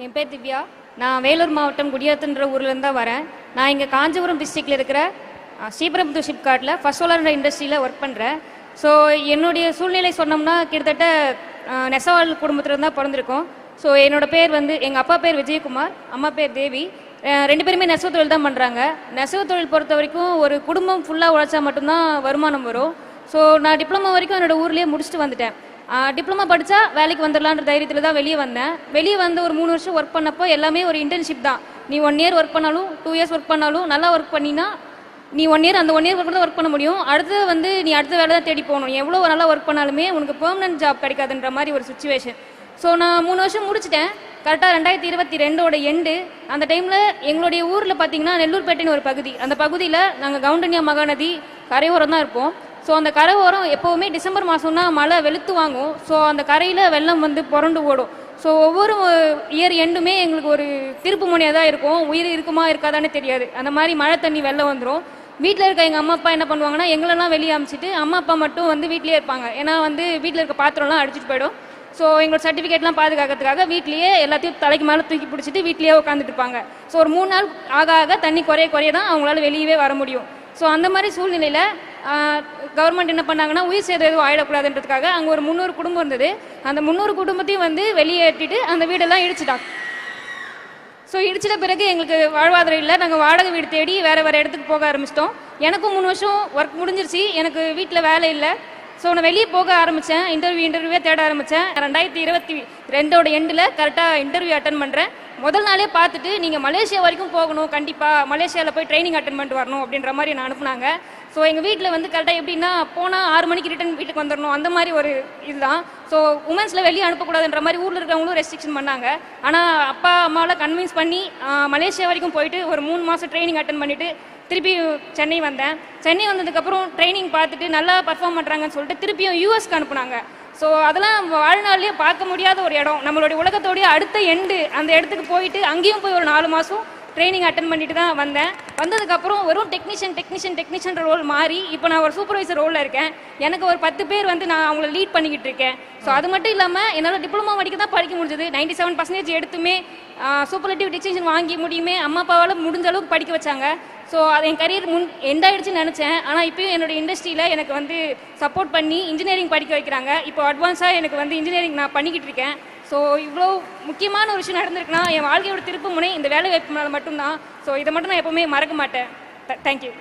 என் பேர் திவ்யா. நான் வேலூர் மாவட்டம் குடியாத்துன்ற ஊர்லேருந்து தான் வரேன். நான் இங்கே காஞ்சிபுரம் டிஸ்ட்ரிக்டில் இருக்கிற ஸ்ரீபெரும்புதூர் ஷிப்கார்ட்டில் ஃபர்ஸ்ட் சோலார் இண்டஸ்ட்ரியில் ஒர்க் பண்ணுறேன். ஸோ என்னுடைய சூழ்நிலை சொன்னோம்னா கிட்டத்தட்ட நெசவாள் குடும்பத்தில் தான் பிறந்திருக்கோம். ஸோ என்னோடய பேர் எங்கள் அப்பா பேர் விஜயகுமார், அம்மா பேர் தேவி. ரெண்டு பேருமே நெசவு தொழில் தான் பண்ணுறாங்க. நெசவு தொழில் பொறுத்த வரைக்கும் ஒரு குடும்பம் ஃபுல்லாக உழைச்சா மட்டும்தான் வருமானம் வரும். ஸோ நான் டிப்ளமோ வரைக்கும் என்னோடய ஊர்லேயே முடிச்சுட்டு வந்துட்டேன். டிப்ளமா படித்தா வேலைக்கு வந்துடலான்ற தைரியத்தில் தான் வெளியே வந்தேன். வெளியே வந்து ஒரு 3 வருஷம் ஒர்க் பண்ணப்போ எல்லாமே ஒரு இன்டர்ன்ஷிப் தான். நீ 1 இயர் ஒர்க் பண்ணாலும் 2 இயர்ஸ் ஒர்க் பண்ணாலும் நல்லா ஒர்க் பண்ணினா நீ 1 இயர் அந்த 1 இயர் ஒர்க் தான் ஒர்க் பண்ண முடியும். அடுத்து நீ அடுத்த வேலை தான் தேடி போகணும். எவ்வளோ நல்லா ஒர்க் பண்ணாலுமே உனக்கு பெர்மனன்ட் ஜாப் கிடைக்காதுன்ற மாதிரி ஒரு சுச்சுவேஷன். ஸோ நான் 3 வருஷம் முடிச்சிட்டேன். கரெக்டாக 2022 எண்டு. அந்த டைமில் எங்களுடைய ஊரில் பார்த்தீங்கன்னா நெல்லூர்பேட்டைன்னு ஒரு பகுதி. அந்த பகுதியில் நாங்கள் கவுண்டன்யா மகாநதி கரையோரம் தான் இருப்போம். ஸோ அந்த கரை ஓரம் எப்போவுமே டிசம்பர் மாதம்னா மழை வெளுத்து வாங்கும். ஸோ அந்த கரையில் வெள்ளம் புரண்டு ஓடும். ஸோ ஒவ்வொரு இயர் எண்டுமே எங்களுக்கு ஒரு திருப்பு முனையாக தான் இருக்கும். உயிர் இருக்குமா இருக்காதானே தெரியாது. அந்த மாதிரி மழை தண்ணி வெள்ளம் வந்துடும். வீட்டில் இருக்க எங்கள் அம்மா அப்பா என்ன பண்ணுவாங்கன்னா எங்களெல்லாம் வெளியே அமிச்சிட்டு அம்மா அப்பா மட்டும் வீட்டிலே இருப்பாங்க. ஏன்னா வீட்டில் இருக்க பாத்திரம்லாம் அடிச்சிட்டு போயிடும். ஸோ எங்களோட சர்டிஃபிகேட்லாம் பாதுகாக்கிறதுக்காக வீட்லேயே எல்லாத்தையும் தலைக்கு மேலே தூக்கி பிடிச்சிட்டு வீட்லேயே உட்காந்துட்டு இருப்பாங்க. ஸோ ஒரு 3 நாள் ஆக தண்ணி குறைய தான் அவங்களால வெளியவே வர முடியும். ஸோ அந்த மாதிரி சூழ்நிலையில் கவர்மெண்ட் என்ன பண்ணாங்கன்னா உயிர் சேதம் எதுவும் ஆகிடக்கூடாதுன்றதுக்காக அங்கே ஒரு 300 குடும்பம் இருந்தது. அந்த 300 குடும்பத்தையும் வெளியேற்றிட்டு அந்த வீடெல்லாம் இடிச்சிட்டாங்க. ஸோ இடிச்சிட்ட பிறகு எங்களுக்கு வாழ்வாதாரம் இல்லை. நாங்கள் வாடகை வீடு தேடி வேறு இடத்துக்கு போக ஆரம்பிச்சிட்டோம். எனக்கும் 3 வருஷம் ஒர்க் முடிஞ்சிருச்சு. எனக்கு வீட்டில் வேலை இல்லை. ஸோ நான் வெளியே போக ஆரம்பித்தேன். இன்டர்வியூவே தேட ஆரம்பித்தேன். 2022 எண்டில் கரெக்டாக இன்டர்வியூ அட்டன் பண்ணுறேன். முதல் நாளே பார்த்துட்டு நீங்கள் மலேசியா வரைக்கும் போகணும், கண்டிப்பாக மலேசியாவில் போய் ட்ரைனிங் அட்டன் பண்ணிட்டு வரணும் அப்படின்ற மாதிரி நான் அனுப்புனாங்க. ஸோ எங்கள் வீட்டில் கரெக்டாக எப்படின்னா போனால் 6 மணிக்கு ரிட்டன் வீட்டுக்கு வந்துடணும், அந்த மாதிரி ஒரு இதுதான். ஸோ உமன்ஸில் வெளியே அனுப்பக்கூடாதுன்ற மாதிரி ஊரில் இருக்கிறவங்களும் ரெஸ்ட்ரிக்ஷன் பண்ணாங்க. ஆனால் அப்பா அம்மாவில் கன்வின்ஸ் பண்ணி மலேசியா வரைக்கும் போயிட்டு ஒரு 3 மாதம் ட்ரைனிங் அட்டன் பண்ணிவிட்டு திருப்பி சென்னை வந்தேன். சென்னை வந்ததுக்கப்புறம் ட்ரைனிங் பார்த்துட்டு நல்லா பர்ஃபார்ம் பண்ணுறாங்கன்னு சொல்லிட்டு திருப்பியும் யூஎஸ்க்கு அனுப்புனாங்க. ஸோ அதெல்லாம் வாழ்நாள்லேயே பார்க்க முடியாத ஒரு இடம். நம்மளுடைய உலகத்தோடைய அடுத்த எண்டு அந்த இடத்துக்கு போயிட்டு அங்கேயும் போய் ஒரு 4 மாதம் ட்ரைனிங் அட்டன் பண்ணிட்டு தான் வந்தேன். வந்ததுக்கப்புறம் வெறும் டெக்னீஷியன் ரோல் மாறி இப்போ நான் ஒரு சூப்பர்வைசர் ரோலில் இருக்கேன். எனக்கு ஒரு 10 பேர் நான் அவங்கள லீட் பண்ணிக்கிட்டு இருக்கேன். ஸோ அது மட்டும் இல்லாமல் என்னால் டிப்ளமா படிக்க முடிஞ்சது. 97% எடுத்துமே சூப்பர்லேட்டிவ் டிஸ்டிங்ஷன் வாங்கி முடியுமே அம்மா அப்பாவால் முடிஞ்ச அளவுக்கு படிக்க வச்சாங்க. ஸோ அது என் கரியர் எண்ட் ஆகிடுச்சுன்னு நினச்சேன். ஆனால் இப்போயும் என்னோட இண்டஸ்ட்ரியில் எனக்கு சப்போர்ட் பண்ணி இன்ஜினியரிங் படிக்க வைக்கிறாங்க. இப்போ அட்வான்ஸாக எனக்கு இன்ஜினியரிங் நான் பண்ணிக்கிட்டு இருக்கேன். ஸோ இவ்வளோ முக்கியமான ஒரு விஷயம் நடந்திருக்குன்னா என் வாழ்க்கையோட திருப்பு முனை இந்த வேலை வாய்ப்புனால மட்டும்தான். ஸோ இதை மட்டும் நான் எப்போவுமே மறக்க மாட்டேன். தேங்க்யூ.